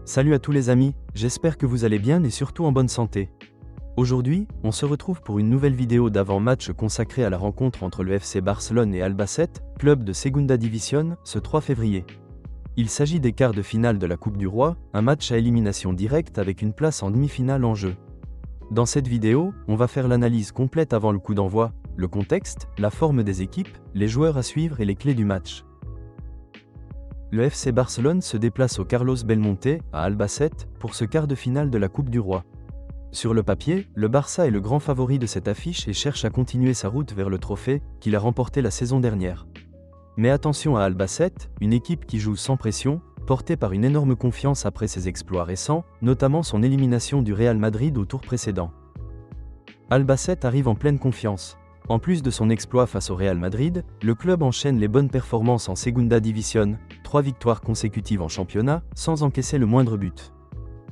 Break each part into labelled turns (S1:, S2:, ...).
S1: Salut à tous les amis, j'espère que vous allez bien et surtout en bonne santé. Aujourd'hui, on se retrouve pour une nouvelle vidéo d'avant-match consacrée à la rencontre entre le FC Barcelone et Albacete, club de Segunda División, ce 3 février. Il s'agit des quarts de finale de la Coupe du Roi, un match à élimination directe avec une place en demi-finale en jeu. Dans cette vidéo, on va faire l'analyse complète avant le coup d'envoi, le contexte, la forme des équipes, les joueurs à suivre et les clés du match. Le FC Barcelone se déplace au Carlos Belmonte, à Albacete, pour ce quart de finale de la Coupe du Roi. Sur le papier, le Barça est le grand favori de cette affiche et cherche à continuer sa route vers le trophée qu'il a remporté la saison dernière. Mais attention à Albacete, une équipe qui joue sans pression, portée par une énorme confiance après ses exploits récents, notamment son élimination du Real Madrid au tour précédent. Albacete arrive en pleine confiance. En plus de son exploit face au Real Madrid, le club enchaîne les bonnes performances en Segunda División, 3 victoires consécutives en championnat, sans encaisser le moindre but.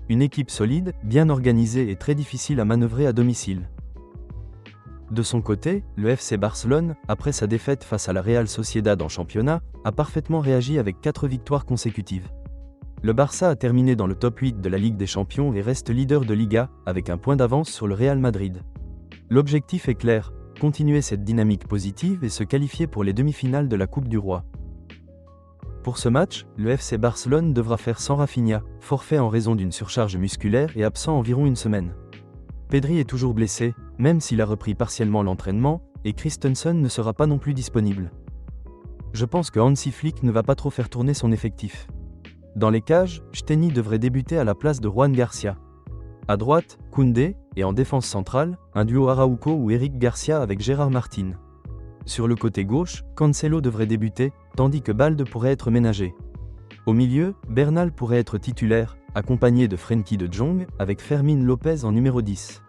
S1: Une équipe solide, bien organisée et très difficile à manœuvrer à domicile. De son côté, le FC Barcelone, après sa défaite face à la Real Sociedad en championnat, a parfaitement réagi avec 4 victoires consécutives. Le Barça a terminé dans le top 8 de la Ligue des Champions et reste leader de Liga, avec un point d'avance sur le Real Madrid. L'objectif est clair, continuer cette dynamique positive et se qualifier pour les demi-finales de la Coupe du Roi. Pour ce match, le FC Barcelone devra faire sans Rafinha, forfait en raison d'une surcharge musculaire et absent environ une semaine. Pedri est toujours blessé, même s'il a repris partiellement l'entraînement, et Christensen ne sera pas non plus disponible. Je pense que Hansi Flick ne va pas trop faire tourner son effectif. Dans les cages, Steny devrait débuter à la place de Juan Garcia. À droite, Koundé, et en défense centrale, un duo Araujo ou Eric Garcia avec Gérard Martin. Sur le côté gauche, Cancelo devrait débuter, tandis que Balde pourrait être ménagé. Au milieu, Bernal pourrait être titulaire, accompagné de Frenkie de Jong, avec Fermín López en numéro 10.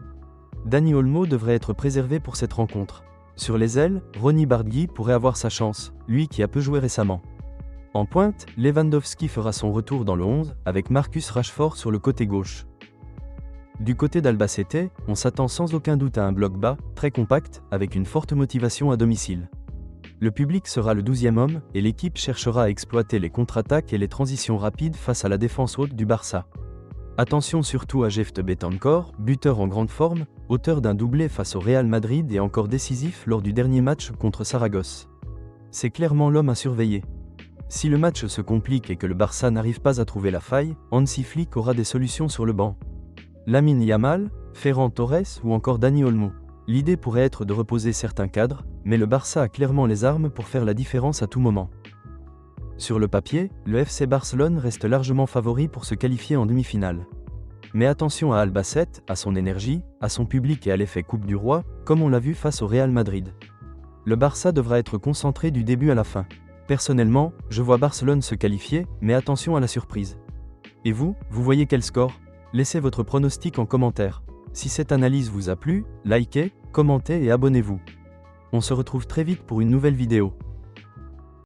S1: Dani Olmo devrait être préservé pour cette rencontre. Sur les ailes, Ronny Bargui pourrait avoir sa chance, lui qui a peu joué récemment. En pointe, Lewandowski fera son retour dans le 11, avec Marcus Rashford sur le côté gauche. Du côté d'Albacete, on s'attend sans aucun doute à un bloc bas, très compact, avec une forte motivation à domicile. Le public sera le 12e homme, et l'équipe cherchera à exploiter les contre-attaques et les transitions rapides face à la défense haute du Barça. Attention surtout à Jeft Betancur, buteur en grande forme, auteur d'un doublé face au Real Madrid et encore décisif lors du dernier match contre Saragosse. C'est clairement l'homme à surveiller. Si le match se complique et que le Barça n'arrive pas à trouver la faille, Hansi Flick aura des solutions sur le banc. Lamine Yamal, Ferran Torres ou encore Dani Olmo. L'idée pourrait être de reposer certains cadres, mais le Barça a clairement les armes pour faire la différence à tout moment. Sur le papier, le FC Barcelone reste largement favori pour se qualifier en demi-finale. Mais attention à Albacete, à son énergie, à son public et à l'effet Coupe du Roi, comme on l'a vu face au Real Madrid. Le Barça devra être concentré du début à la fin. Personnellement, je vois Barcelone se qualifier, mais attention à la surprise. Et vous voyez quel score ? Laissez votre pronostic en commentaire. Si cette analyse vous a plu, likez, commentez et abonnez-vous. On se retrouve très vite pour une nouvelle vidéo.